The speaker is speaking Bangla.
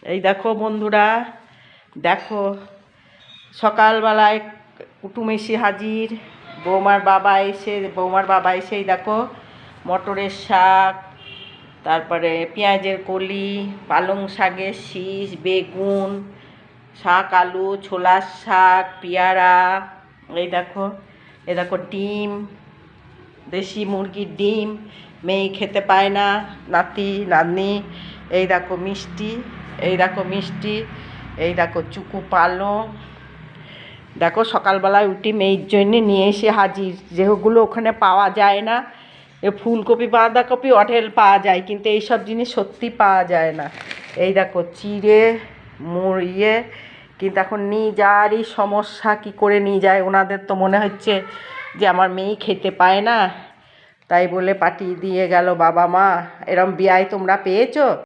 এই দেখো বন্ধুরা, দেখো সকালবেলায় কুটুম এসে হাজির। বৌমার বাবা এসেই দেখো মটরের শাক, তারপরে পেঁয়াজের কলি, পালং শাকের শীষ, বেগুন শাক, আলু, ছোলার শাক, পেয়ারা, এই দেখো ডিম, দেশি মুরগির ডিম। মেয়ে খেতে পায় না, নাতি নাতনি। এই দেখো মিষ্টি, এই দেখো চুকু পালং। দেখো সকালবেলায় উঠি মেয়ের জন্যে নিয়ে এসে হাজির, যেগুলো ওখানে পাওয়া যায় না। এ ফুলকপি বাঁধাকপি হোটেল পাওয়া যায়, কিন্তু এইসব জিনিস সত্যি পাওয়া যায় না। এই দেখো চিড়ে মুড়িয়ে, কিন্তু এখন নিয়ে যাওয়ারই সমস্যা, কি করে নিয়ে যায়। ওনাদের তো মনে হচ্ছে যে আমার মেয়ে খেতে পায় না, তাই বলে পাঠিয়ে দিয়ে গেল বাবা মা। এরম বিয়ায় তোমরা পেয়েছো?